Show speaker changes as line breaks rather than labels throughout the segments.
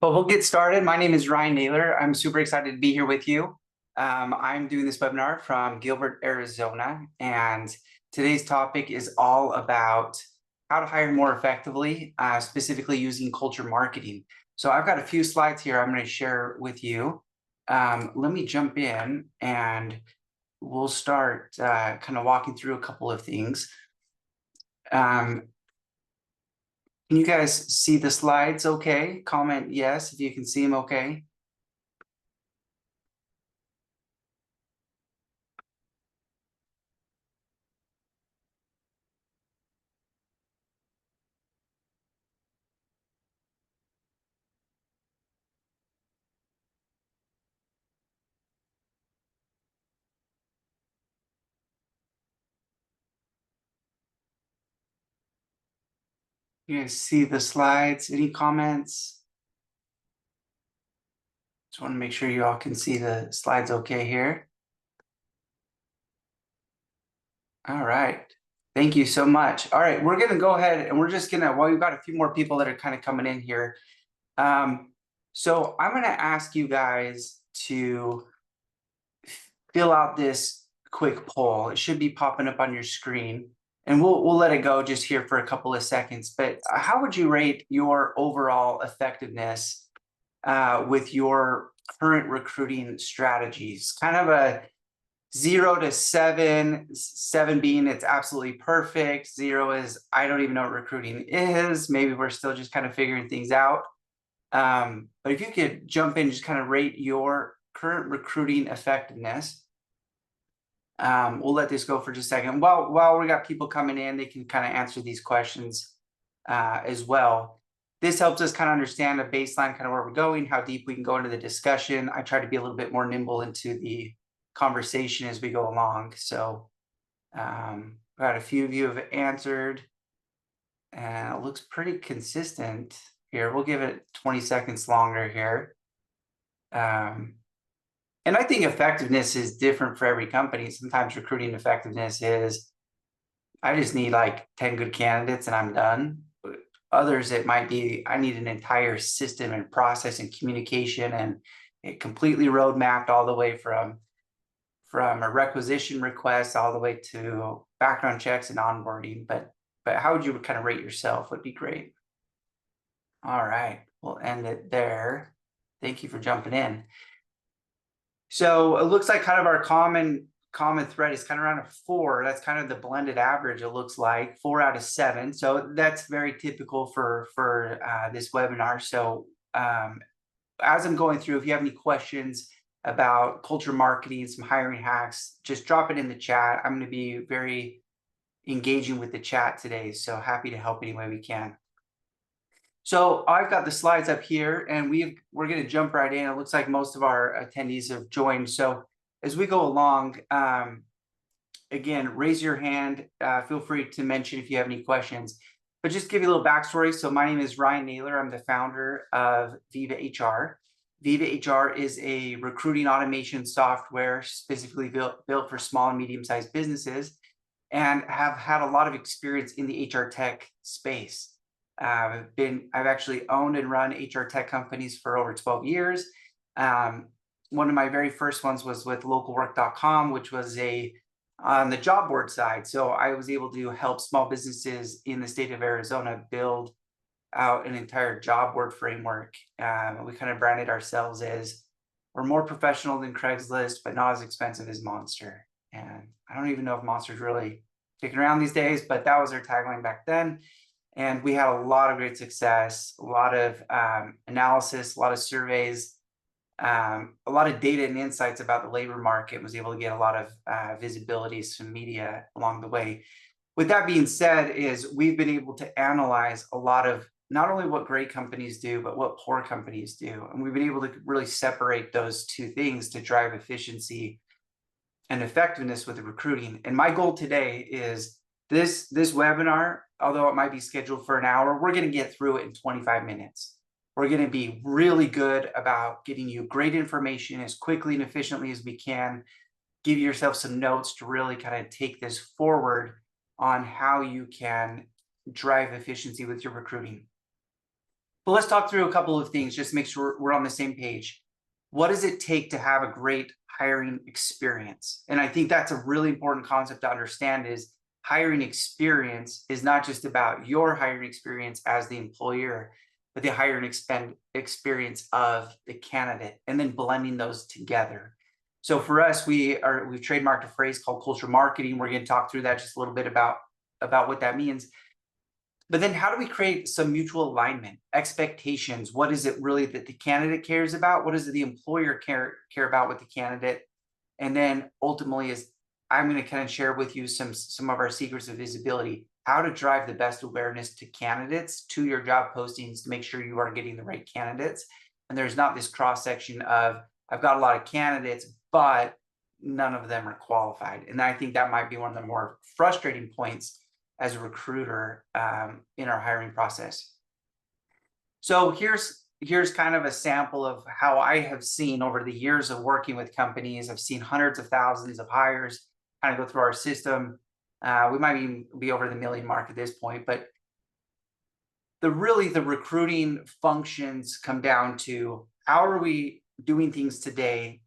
Well, we'll get started. My name is Ryan Naylor. I'm super excited to be here with you. I'm doing this webinar from Gilbert, Arizona, and today's topic is all about how to hire more effectively, specifically using culture marketing. So I've got a few slides here I'm going to share with you. Let me jump in and we'll start kind of walking through a couple of things. Can you guys see the slides okay? Comment yes if you can see them okay. You guys see the slides? Any comments? Just want to make sure you all can see the slides okay here. All right. Thank you so much. All right, we're going to go ahead and we're just going to, well, we've got a few more people that are kind of coming in here. So I'm going to ask you guys to fill out this quick poll. It should be popping up on your screen. And we'll let it go just here for a couple of seconds. But how would you rate your overall effectiveness with your current recruiting strategies? Kind of a 0 to 7, 7 being it's absolutely perfect. 0 is I don't even know what recruiting is. Maybe we're still just kind of figuring things out. But if you could jump in, just kind of rate your current recruiting effectiveness. We'll let this go for just a second. While we got people coming in, they can kind of answer these questions as well. This helps us kind of understand a baseline, kind of where we're going, how deep we can go into the discussion. I try to be a little bit more nimble into the conversation as we go along. So got a few of you have answered, and it looks pretty consistent here. We'll give it 20 seconds longer here. And I think effectiveness is different for every company. Sometimes recruiting effectiveness is, I just need like 10 good candidates and I'm done. Others, it might be, I need an entire system and process and communication, and it completely roadmapped all the way from a requisition request all the way to background checks and onboarding. But how would you kind of rate yourself would be great. All right, we'll end it there. Thank you for jumping in. So it looks like kind of our common thread is kind of around a 4. That's kind of the blended average. It looks like 4 out of 7. So that's very typical for this webinar. So as I'm going through, if you have any questions about culture marketing, some hiring hacks, just drop it in the chat. I'm going to be very engaging with the chat today. So happy to help any way we can. So I've got the slides up here, and we're going to jump right in. It looks like most of our attendees have joined. So as we go along, again, raise your hand. Feel free to mention if you have any questions. But just give you a little backstory. So my name is Ryan Naylor. I'm the founder of Viva HR. Viva HR is a recruiting automation software specifically built for small and medium-sized businesses, and have had a lot of experience in the HR tech space. I've actually owned and run HR tech companies for over 12 years. One of my very first ones was with localwork.com, which was on the job board side. So I was able to help small businesses in the state of Arizona build out an entire job board framework. We kind of branded ourselves as we're more professional than Craigslist, but not as expensive as Monster. And I don't even know if Monster's really kicking around these days, but that was our tagline back then. And we had a lot of great success, a lot of analysis, a lot of surveys, a lot of data and insights about the labor market. Was able to get a lot of visibility, some media along the way. With that being said, is we've been able to analyze a lot of not only what great companies do, but what poor companies do. And we've been able to really separate those two things to drive efficiency and effectiveness with the recruiting. And my goal today is this webinar, although it might be scheduled for an hour, we're going to get through it in 25 minutes. We're going to be really good about getting you great information as quickly and efficiently as we can. Give yourself some notes to really kind of take this forward on how you can drive efficiency with your recruiting. But let's talk through a couple of things just to make sure we're on the same page. What does it take to have a great hiring experience? And I think that's a really important concept to understand is hiring experience is not just about your hiring experience as the employer, but the hiring experience of the candidate and then blending those together. So for us, we've trademarked a phrase called culture marketing. We're going to talk through that just a little bit about what that means. But then how do we create some mutual alignment, expectations? What is it really that the candidate cares about? What does the employer care about with the candidate? And then ultimately is I'm going to kind of share with you some of our secrets of visibility, how to drive the best awareness to candidates to your job postings to make sure you are getting the right candidates. And there's not this cross section of I've got a lot of candidates, but none of them are qualified. And I think that might be one of the more frustrating points as a recruiter in our hiring process. So here's kind of a sample of how I have seen over the years of working with companies. I've seen hundreds of thousands of hires kind of go through our system. We might even be over the million mark at this point, but the recruiting functions come down to how are we doing things today,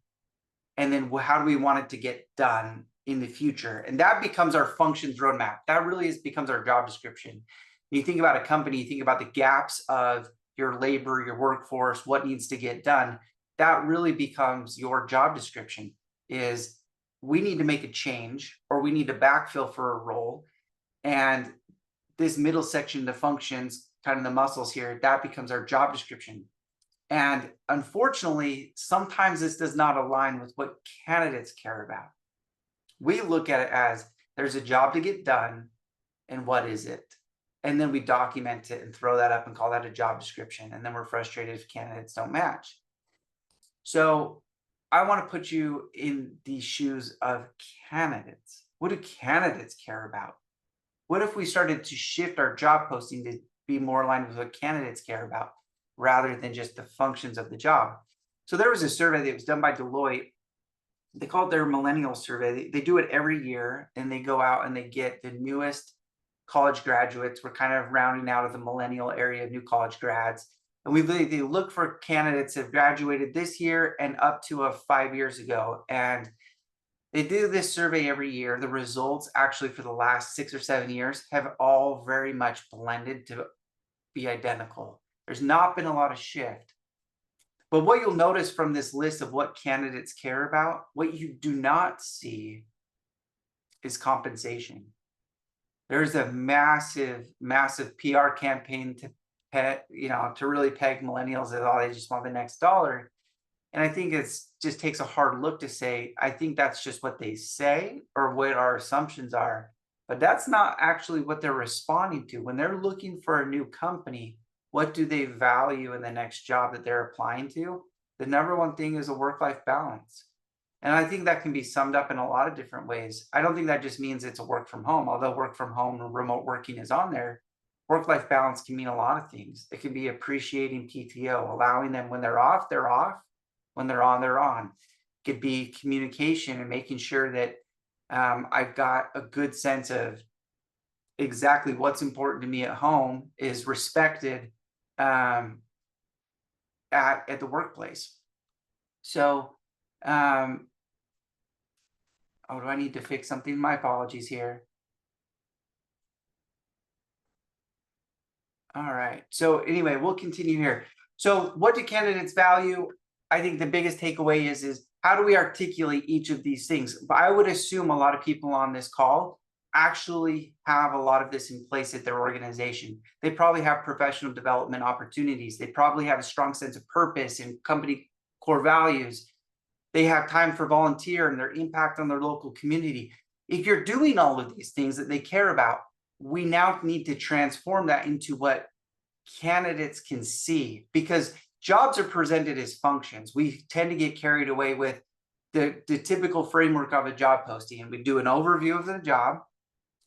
and then how do we want it to get done in the future? And that becomes our functions roadmap. That really becomes our job description. When you think about a company, you think about the gaps of your labor, your workforce, what needs to get done. That really becomes your job description is we need to make a change or we need to backfill for a role. And this middle section, the functions, kind of the muscles here, that becomes our job description. And unfortunately, sometimes this does not align with what candidates care about. We look at it as there's a job to get done, and what is it? And then we document it and throw that up and call that a job description. And then we're frustrated if candidates don't match. So I want to put you in the shoes of candidates. What do candidates care about? What if we started to shift our job posting to be more aligned with what candidates care about rather than just the functions of the job? So there was a survey that was done by Deloitte. They call it their millennial survey. They do it every year, and they go out and they get the newest college graduates. We're kind of rounding out of the millennial area, new college grads. And they look for candidates that have graduated this year and up to 5 years ago. And they do this survey every year. The results actually for the last 6 or 7 years have all very much blended to be identical. There's not been a lot of shift. But what you'll notice from this list of what candidates care about, what you do not see is compensation. There's a massive, massive PR campaign to really peg millennials as they just want the next dollar. And I think it's just takes a hard look to say, I think that's just what they say or what our assumptions are. But that's not actually what they're responding to. When they're looking for a new company, what do they value in the next job that they're applying to? The number one thing is a work-life balance. And I think that can be summed up in a lot of different ways. I don't think that just means it's a work from home, although work from home and remote working is on there. Work-life balance can mean a lot of things. It can be appreciating PTO, allowing them when they're off, they're off. When they're on, they're on. It could be communication and making sure that I've got a good sense of exactly what's important to me at home is respected at the workplace. So, oh, do I need to fix something? My apologies here. All right. So anyway, we'll continue here. So what do candidates value? I think the biggest takeaway is how do we articulate each of these things? But I would assume a lot of people on this call actually have a lot of this in place at their organization. They probably have professional development opportunities. They probably have a strong sense of purpose and company core values. They have time for volunteer and their impact on their local community. If you're doing all of these things that they care about, we now need to transform that into what candidates can see, because jobs are presented as functions. We tend to get carried away with the typical framework of a job posting, and we do an overview of the job,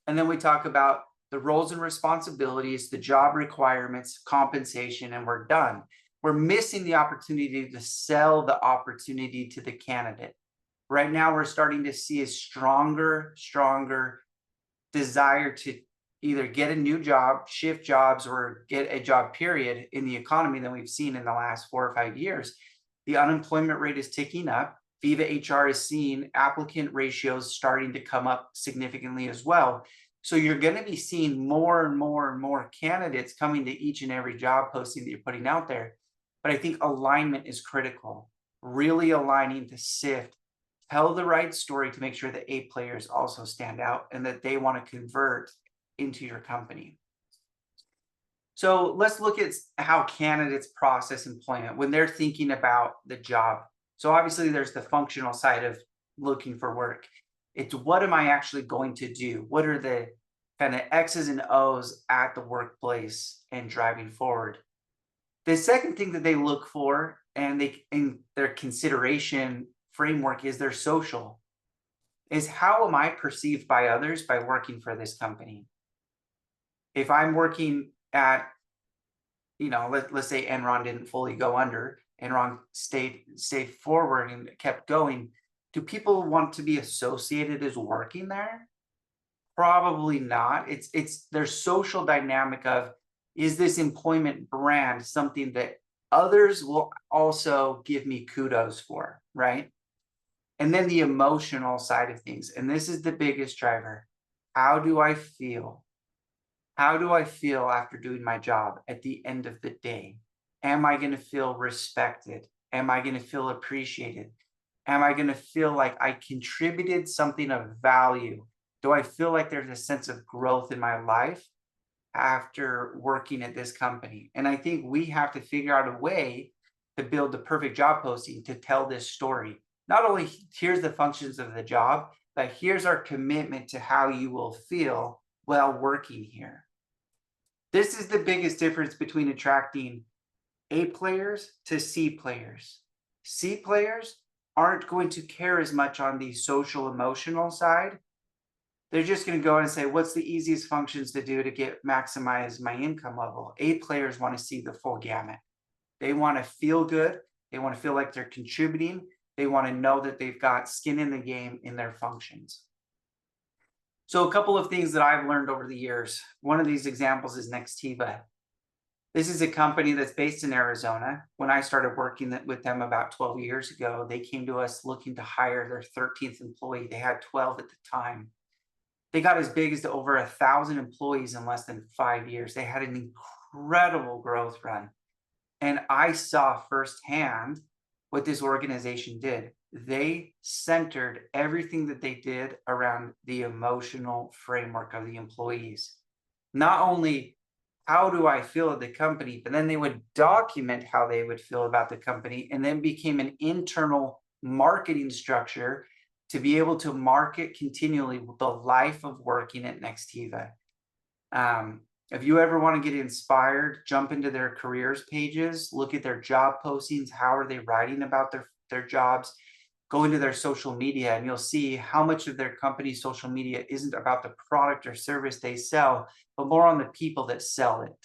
and then we talk about the roles and responsibilities, the job requirements, compensation, and we're done. We're missing the opportunity to sell the opportunity to the candidate. Right now, we're starting to see a stronger desire to either get a new job, shift jobs, or get a job period in the economy than we've seen in the last 4 or 5 years. The unemployment rate is ticking up. Viva HR is seeing applicant ratios starting to come up significantly as well. So you're going to be seeing more and more and more candidates coming to each and every job posting that you're putting out there. But I think alignment is critical, really aligning to sift, tell the right story to make sure that A players also stand out and that they want to convert into your company. So let's look at how candidates process employment when they're thinking about the job. So obviously there's the functional side of looking for work. It's what am I actually going to do? What are the kind of X's and O's at the workplace and driving forward? The second thing that they look for and they in their consideration framework is their social. Is how am I perceived by others by working for this company? If I'm working at, let's say Enron didn't fully go under, Enron stayed forward and kept going. Do people want to be associated as working there? Probably not. It's their social dynamic of, is this employment brand something that others will also give me kudos for, right? And then the emotional side of things. And this is the biggest driver. How do I feel? How do I feel after doing my job at the end of the day? Am I going to feel respected? Am I going to feel appreciated? Am I going to feel like I contributed something of value? Do I feel like there's a sense of growth in my life after working at this company? And I think we have to figure out a way to build the perfect job posting to tell this story. Not only here's the functions of the job, but here's our commitment to how you will feel while working here. This is the biggest difference between attracting A players to C players. C players aren't going to care as much on the social emotional side. They're just going to go and say, what's the easiest functions to do to maximize my income level? A players want to see the full gamut. They want to feel good. They want to feel like they're contributing. They want to know that they've got skin in the game in their functions. So a couple of things that I've learned over the years. One of these examples is Nextiva. This is a company that's based in Arizona. When I started working with them about 12 years ago, they came to us looking to hire their 13th employee. They had 12 at the time. They got as big as to over 1,000 employees in less than 5 years. They had an incredible growth run. And I saw firsthand what this organization did. They centered everything that they did around the emotional framework of the employees. Not only how do I feel at the company, but then they would document how they would feel about the company and then became an internal marketing structure to be able to market continually the life of working at Nextiva. If you ever want to get inspired, jump into their careers pages, look at their job postings. How are they writing about their jobs? Go into their social media and you'll see how much of their company's social media isn't about the product or service they sell, but more on the people that sell it.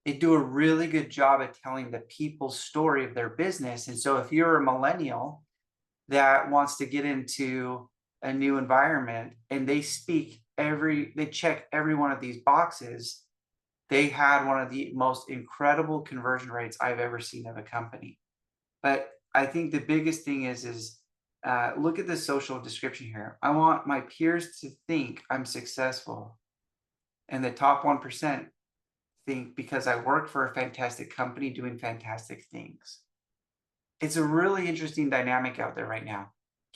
They do a really good job at telling the people's story of their business. And so if you're a millennial that wants to get into a new environment and they check every one of these boxes, they had one of the most incredible conversion rates I've ever seen of a company. But I think the biggest thing is look at the social description here. I want my peers to think I'm successful. And the top 1% think because I work for a fantastic company doing fantastic things. It's a really interesting dynamic out there right now.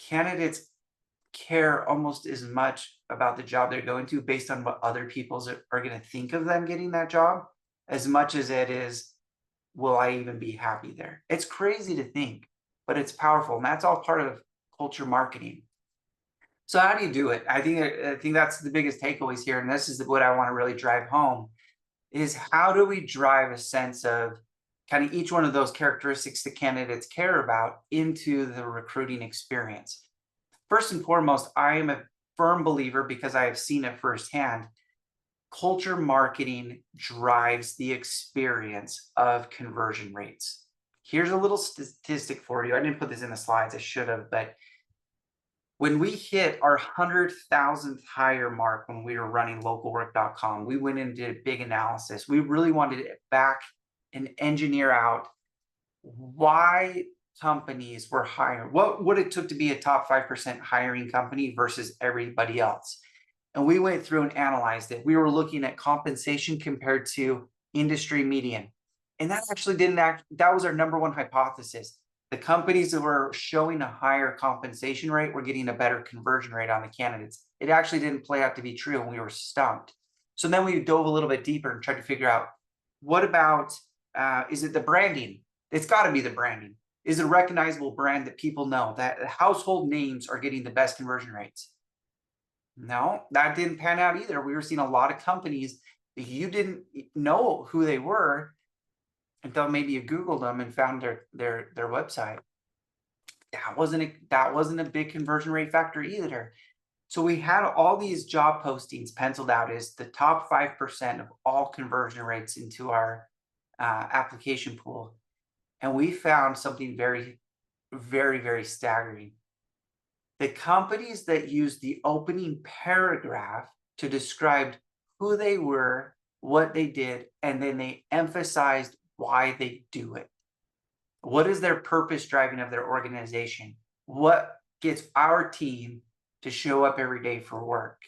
Candidates care almost as much about the job they're going to based on what other people are going to think of them getting that job, as much as it is, will I even be happy there? It's crazy to think, but it's powerful. And that's all part of culture marketing. So how do you do it? I think that's the biggest takeaways here. And this is what I want to really drive home is how do we drive a sense of kind of each one of those characteristics the candidates care about into the recruiting experience? First and foremost, I am a firm believer because I have seen it firsthand. Culture marketing drives the experience of conversion rates. Here's a little statistic for you. I didn't put this in the slides, I should have, but When we hit our 100,000th hire mark when we were running localwork.com, we went and did a big analysis. We really wanted to back and engineer out why companies were hiring, what it took to be a top 5% hiring company versus everybody else. And we went through and analyzed it. We were looking at compensation compared to industry median. And that actually didn't act, that was our number one hypothesis. The companies that were showing a higher compensation rate were getting a better conversion rate on the candidates. It actually didn't play out to be true, and we were stumped. So then we dove a little bit deeper and tried to figure out, what about, is it the branding? It's got to be the branding. Is it a recognizable brand that people know, that household names are getting the best conversion rates? No, that didn't pan out either. We were seeing a lot of companies that you didn't know who they were until maybe you Googled them and found their website. That wasn't a big conversion rate factor either. So we had all these job postings penciled out as the top 5% of all conversion rates into our application pool. And we found something very, very, very staggering. The companies that used the opening paragraph to describe who they were, what they did, and then they emphasized why they do it. What is their purpose driving of their organization? What gets our team to show up every day for work?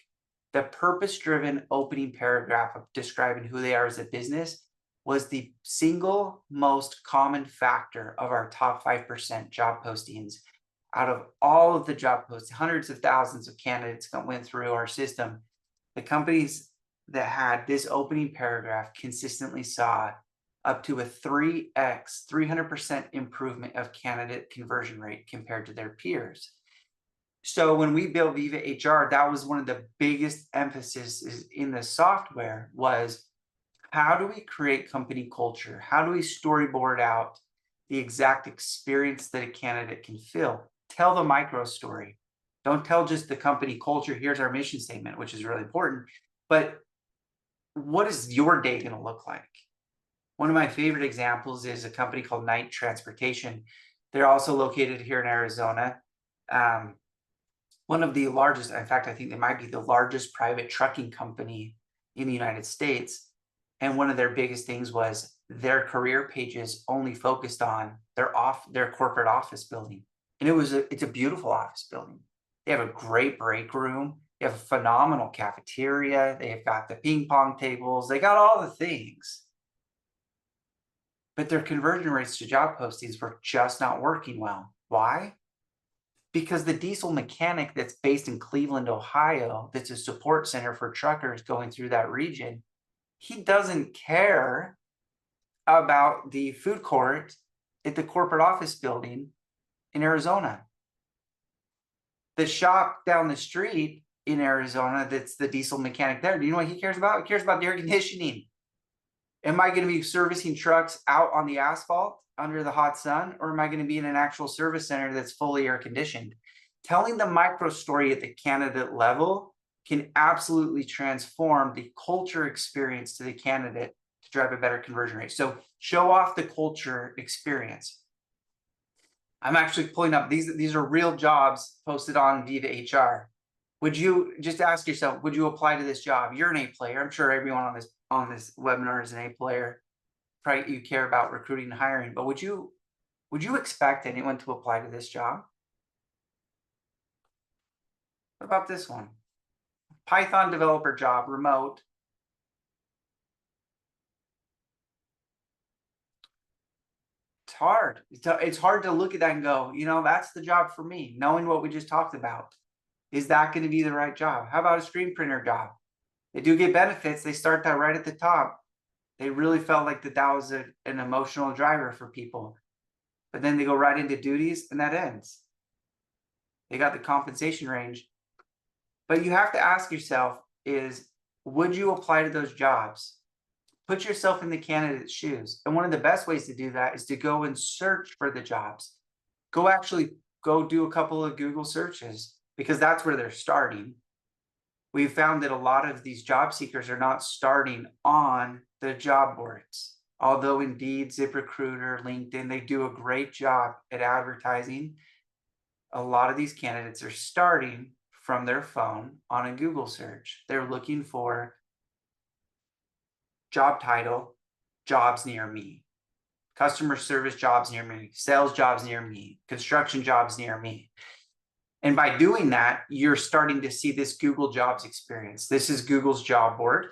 The purpose-driven opening paragraph of describing who they are as a business was the single most common factor of our top 5% job postings. Out of all of the job posts, hundreds of thousands of candidates that went through our system, the companies that had this opening paragraph consistently saw up to a 3x, 300% improvement of candidate conversion rate compared to their peers. So when we built Viva HR, that was one of the biggest emphasis in the software was, how do we create company culture? How do we storyboard out the exact experience that a candidate can feel? Tell the micro story. Don't tell just the company culture. Here's our mission statement, which is really important. But what is your day going to look like? One of my favorite examples is a company called Knight Transportation. They're also located here in Arizona. One of the largest, in fact, I think they might be the largest private trucking company in the United States. And one of their biggest things was their career pages only focused on their corporate office building. And it's a beautiful office building. They have a great break room. They have a phenomenal cafeteria. They've got the ping pong tables. They got all the things. But their conversion rates to job postings were just not working well. Why? Because the diesel mechanic that's based in Cleveland, Ohio, that's a support center for truckers going through that region, he doesn't care about the food court at the corporate office building in Arizona. The shop down the street in Arizona, that's the diesel mechanic there, do you know what he cares about? He cares about the air conditioning. Am I going to be servicing trucks out on the asphalt under the hot sun, or am I going to be in an actual service center that's fully air conditioned? Telling the micro story at the candidate level can absolutely transform the culture experience to the candidate to drive a better conversion rate. So show off the culture experience. I'm actually pulling up, these are real jobs posted on Viva HR. Would you just ask yourself, would you apply to this job? You're an A player. I'm sure everyone on this webinar is an A player. Probably you care about recruiting and hiring, but would you expect anyone to apply to this job? What about this one? Python developer job, remote. It's hard. It's hard to look at that and go, that's the job for me, knowing what we just talked about. Is that going to be the right job? How about a screen printer job? They do get benefits. They start that right at the top. They really felt like that was an emotional driver for people. But then they go right into duties and that ends. They got the compensation range. But you have to ask yourself would you apply to those jobs? Put yourself in the candidate's shoes. And one of the best ways to do that is to go and search for the jobs. Go do a couple of Google searches, because that's where they're starting. We've found that a lot of these job seekers are not starting on the job boards. Although Indeed, ZipRecruiter, LinkedIn, they do a great job at advertising. a lot of these candidates are starting from their phone on a Google search. They're looking for job title, jobs near me, customer service jobs near me, sales jobs near me, construction jobs near me. And by doing that, you're starting to see this Google Jobs experience. This is Google's job board.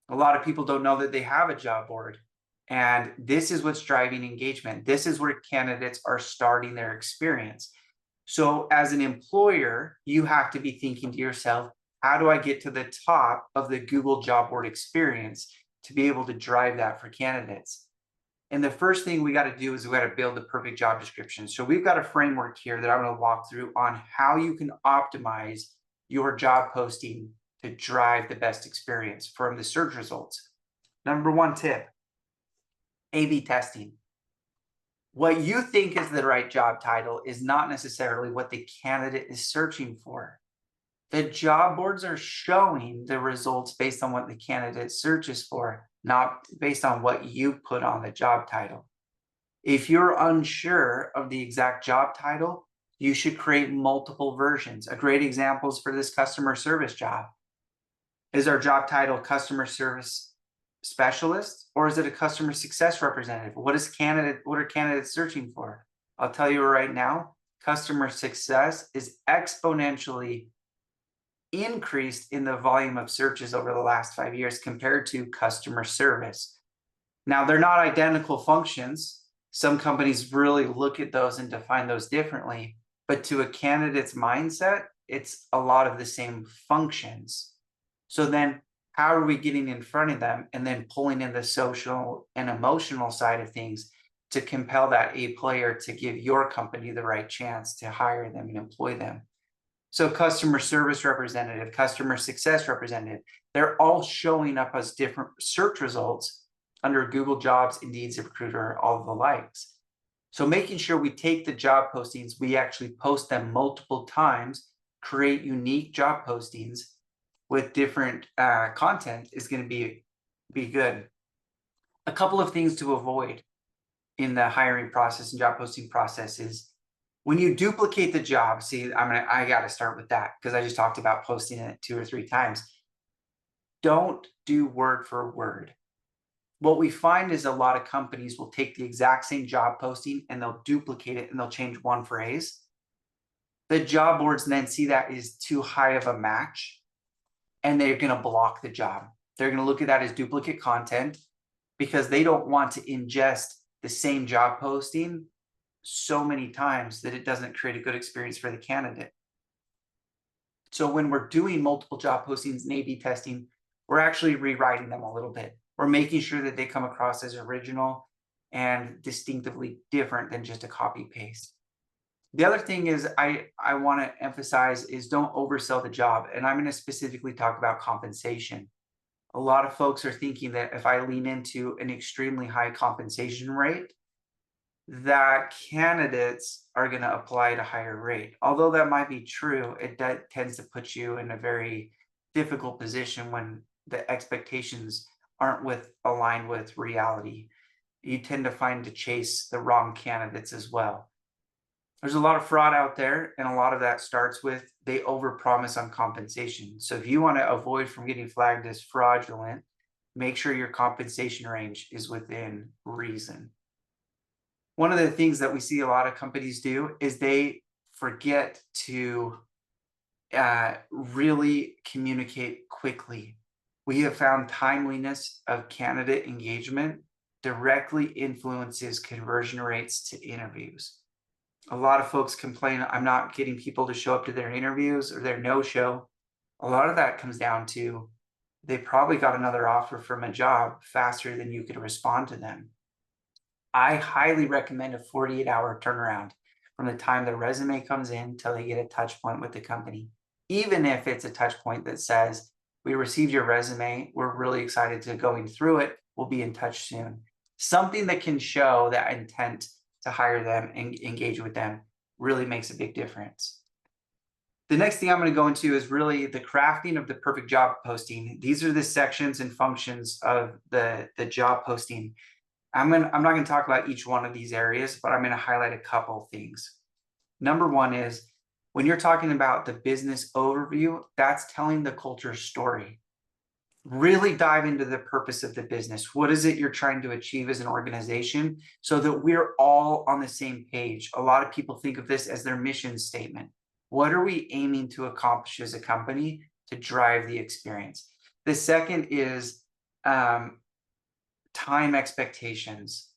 A lot of people don't know that they have a job board. And this is what's driving engagement. This is where candidates are starting their experience. So as an employer, you have to be thinking to yourself, how do I get to the top of the Google job board experience to be able to drive that for candidates? And the first thing we got to do is we got to build the perfect job description. So we've got a framework here that I'm going to walk through on how you can optimize your job posting to drive the best experience from the search results. Number one tip, A/B testing. What you think is the right job title is not necessarily what the candidate is searching for. The job boards are showing the results based on what the candidate searches for, not based on what you put on the job title. If you're unsure of the exact job title, you should create multiple versions. A great example is for this customer service job. Is our job title customer service specialist, or is it a customer success representative? What are candidates searching for? I'll tell you right now, customer success is exponentially increased in the volume of searches over the last 5 years compared to customer service. Now, they're not identical functions. Some companies really look at those and define those differently, but to a candidate's mindset, it's a lot of the same functions. So then how are we getting in front of them and then pulling in the social and emotional side of things to compel that A player to give your company the right chance to hire them and employ them? So customer service representative, customer success representative, they're all showing up as different search results under Google Jobs, Indeed, ZipRecruiter, all of the likes. So making sure we take the job postings, we actually post them multiple times, create unique job postings with different content is going to be good. A couple of things to avoid in the hiring process and job posting process is when you duplicate the job. See, I got to start with that because I just talked about posting it 2 or 3 times. Don't do word for word. What we find is a lot of companies will take the exact same job posting and they'll duplicate it and they'll change one phrase. The job boards then see that is too high of a match and they're going to block the job. They're going to look at that as duplicate content because they don't want to ingest the same job posting so many times that it doesn't create a good experience for the candidate. So when we're doing multiple job postings and A/B testing, we're actually rewriting them a little bit. We're making sure that they come across as original and distinctively different than just a copy paste. The other thing is I want to emphasize is don't oversell the job. And I'm going to specifically talk about compensation. A lot of folks are thinking that if I lean into an extremely high compensation rate, that candidates are going to apply at a higher rate. Although that might be true, it tends to put you in a very difficult position when the expectations aren't aligned with reality. You tend to find to chase the wrong candidates as well. There's a lot of fraud out there, and a lot of that starts with they overpromise on compensation. So if you want to avoid from getting flagged as fraudulent, make sure your compensation range is within reason. One of the things that we see a lot of companies do is they forget to really communicate quickly. We have found timeliness of candidate engagement directly influences conversion rates to interviews. A lot of folks complain, I'm not getting people to show up to their interviews or their no-show. A lot of that comes down to they probably got another offer from a job faster than you could respond to them. I highly recommend a 48-hour turnaround from the time the resume comes in till they get a touch point with the company. Even if it's a touch point that says, we received your resume, we're really excited to going through it, we'll be in touch soon. Something that can show that intent to hire them and engage with them really makes a big difference. The next thing I'm going to go into is really the crafting of the perfect job posting. These are the sections and functions of the job posting. I'm not going to talk about each one of these areas, but I'm going to highlight a couple things. Number one is when you're talking about the business overview, that's telling the culture story. Really dive into the purpose of the business. What is it you're trying to achieve as an organization so that we're all on the same page? A lot of people think of this as their mission statement. What are we aiming to accomplish as a company to drive the experience? The second is time expectations.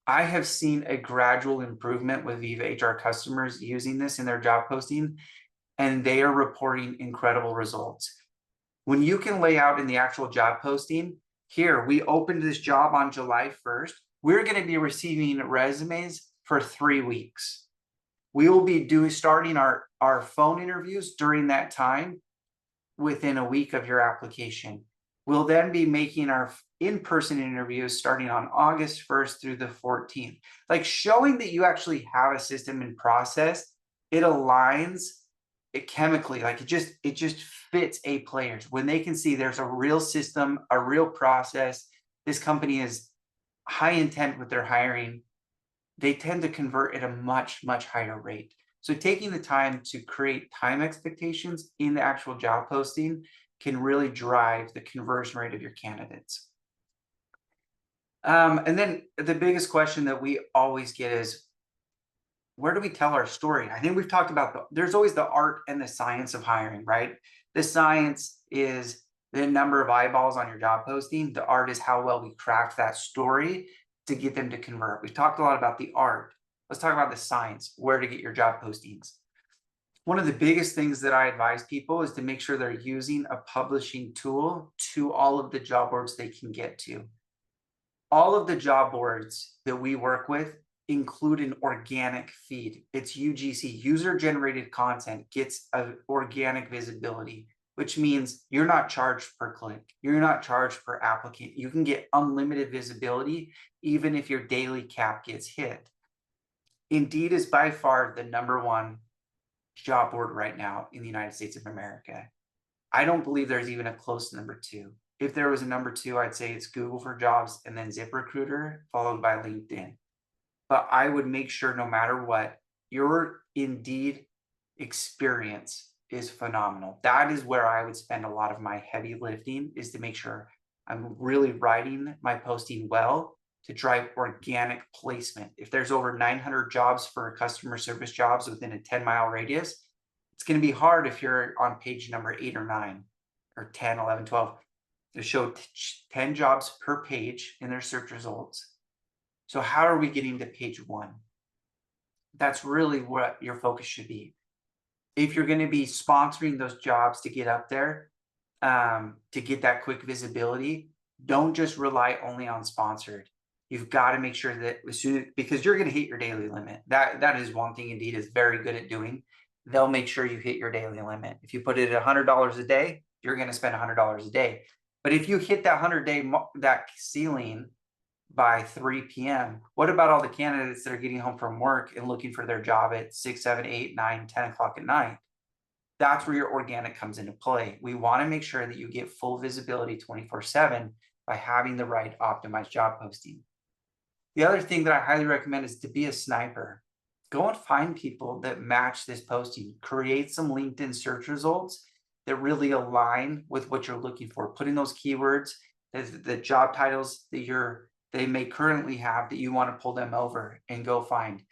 I have seen a gradual improvement with Viva HR customers using this in their job posting, and they are reporting incredible results. When you can lay out in the actual job posting, here, we opened this job on July 1st. We're going to be receiving resumes for 3 weeks. We will be starting our phone interviews during that time within a week of your application. We'll then be making our in-person interviews starting on August 1st through the 14th. Like showing that you actually have a system in process, it aligns it chemically, like it just fits A players when they can see there's a real system, a real process. This company is high intent with their hiring. They tend to convert at a much, much higher rate. So taking the time to create time expectations in the actual job posting can really drive the conversion rate of your candidates. And then the biggest question that we always get is, where do we tell our story? I think we've talked about there's always the art and the science of hiring, right? The science is the number of eyeballs on your job posting. The art is how well we craft that story to get them to convert. We've talked a lot about the art. Let's talk about the science, where to get your job postings. One of the biggest things that I advise people is to make sure they're using a publishing tool to all of the job boards they can get to. All of the job boards that we work with include an organic feed. It's UGC, user-generated content, gets an organic visibility, which means you're not charged per click. You're not charged per applicant. You can get unlimited visibility even if your daily cap gets hit. Indeed is by far the #1 job board right now in the United States of America. I don't believe there's even a close #2. If there was a #2, I'd say it's Google for Jobs and then ZipRecruiter, followed by LinkedIn. But I would make sure no matter what, your Indeed experience is phenomenal. That is where I would spend a lot of my heavy lifting, is to make sure I'm really writing my posting well to drive organic placement. If there's over 900 jobs for customer service jobs within a 10-mile radius, it's going to be hard if you're on page number 8 or 9 or 10, 11, 12 to show 10 jobs per page in their search results. So how are we getting to page 1? That's really what your focus should be. If you're going to be sponsoring those jobs to get up there, to get that quick visibility, don't just rely only on sponsored. You've got to make sure that because you're going to hit your daily limit. That is one thing Indeed is very good at doing. They'll make sure you hit your daily limit. If you put it at $100 a day, you're going to spend $100 a day. But if you hit that 100-day that ceiling by 3 p.m., what about all the candidates that are getting home from work and looking for their job at 6, 7, 8, 9, 10 o'clock at night? That's where your organic comes into play. We want to make sure that you get full visibility 24/7 by having the right optimized job posting. The other thing that I highly recommend is to be a sniper. Go and find people that match this posting. Create some LinkedIn search results that really align with what you're looking for. Put in those keywords, the job titles that they may currently have that you want to pull them over and go find.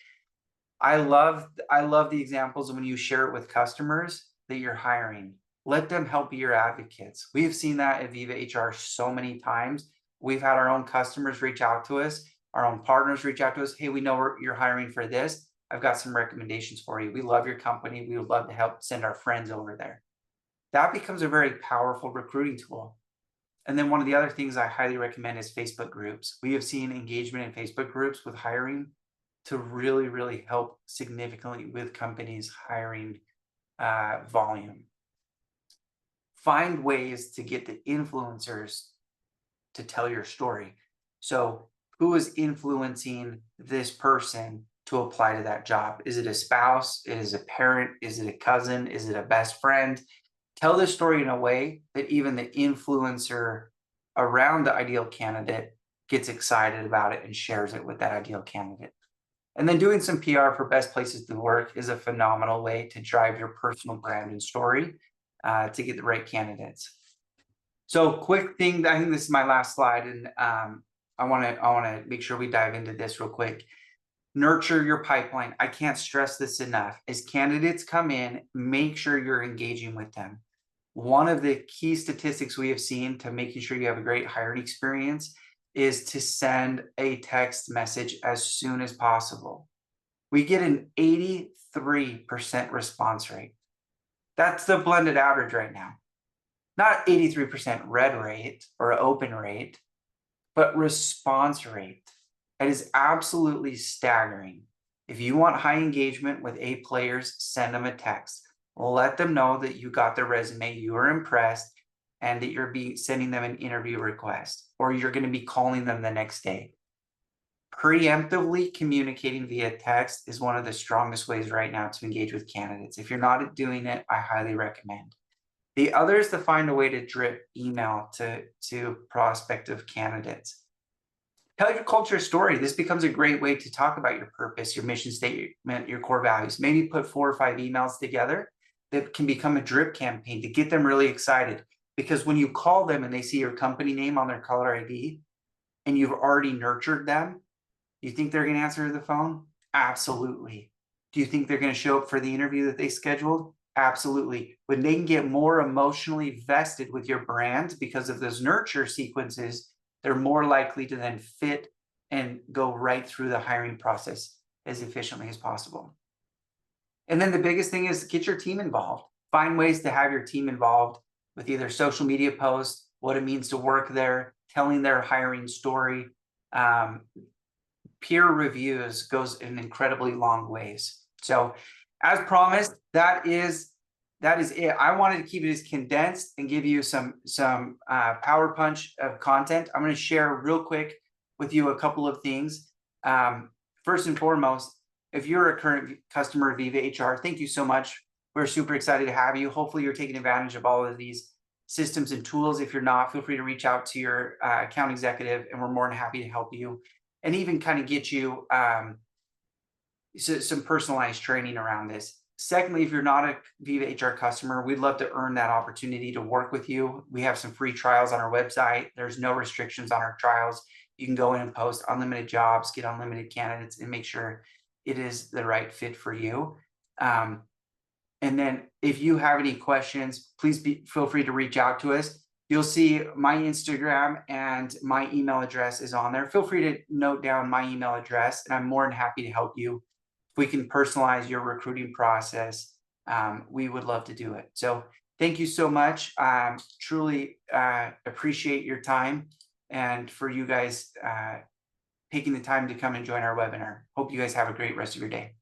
I love the examples when you share it with customers that you're hiring. Let them help be your advocates. We've seen that at Viva HR so many times. We've had our own customers reach out to us, our own partners reach out to us. Hey, we know you're hiring for this. I've got some recommendations for you. We love your company. We would love to help send our friends over there. That becomes a very powerful recruiting tool. And then one of the other things I highly recommend is Facebook groups. We have seen engagement in Facebook groups with hiring to really, really help significantly with companies' hiring volume. Find ways to get the influencers to tell your story. So who is influencing this person to apply to that job? Is it a spouse? Is it a parent? Is it a cousin? Is it a best friend? Tell this story in a way that even the influencer around the ideal candidate gets excited about it and shares it with that ideal candidate. And then doing some PR for best places to work is a phenomenal way to drive your personal brand and story to get the right candidates. So quick thing, I think this is my last slide, and I want to make sure we dive into this real quick. Nurture your pipeline. I can't stress this enough. As candidates come in, make sure you're engaging with them. One of the key statistics we have seen to making sure you have a great hiring experience is to send a text message as soon as possible. We get an 83% response rate. That's the blended average right now. Not 83% read rate or open rate, but response rate. That is absolutely staggering. If you want high engagement with A players, send them a text. Let them know that you got their resume, you were impressed, and that you're sending them an interview request, or you're going to be calling them the next day. Preemptively communicating via text is one of the strongest ways right now to engage with candidates. If you're not doing it, I highly recommend. The other is to find a way to drip email to prospective candidates. Tell your culture story. This becomes a great way to talk about your purpose, your mission statement, your core values. Maybe put 4 or 5 emails together that can become a drip campaign to get them really excited. Because when you call them and they see your company name on their caller ID and you've already nurtured them, you think they're going to answer the phone? Absolutely. Do you think they're going to show up for the interview that they scheduled? Absolutely. When they can get more emotionally vested with your brand because of those nurture sequences, they're more likely to then fit and go right through the hiring process as efficiently as possible. And then the biggest thing is get your team involved. Find ways to have your team involved with either social media posts, what it means to work there, telling their hiring story. Peer reviews goes in incredibly long ways. So as promised, that is it. I wanted to keep it as condensed and give you some power punch of content. I'm going to share real quick with you a couple of things. First and foremost, if you're a current customer of Viva HR, thank you so much. We're super excited to have you. Hopefully you're taking advantage of all of these systems and tools. If you're not, feel free to reach out to your account executive, and we're more than happy to help you and even kind of get you some personalized training around this. Secondly, if you're not a Viva HR customer, we'd love to earn that opportunity to work with you. We have some free trials on our website. There's no restrictions on our trials. You can go in and post unlimited jobs, get unlimited candidates, and make sure it is the right fit for you. And then if you have any questions, please feel free to reach out to us. You'll see my Instagram and my email address is on there. Feel free to note down my email address, and I'm more than happy to help you. If we can personalize your recruiting process, we would love to do it. So thank you so much. Truly appreciate your time, and for you guys taking the time to come and join our webinar. Hope you guys have a great rest of your day.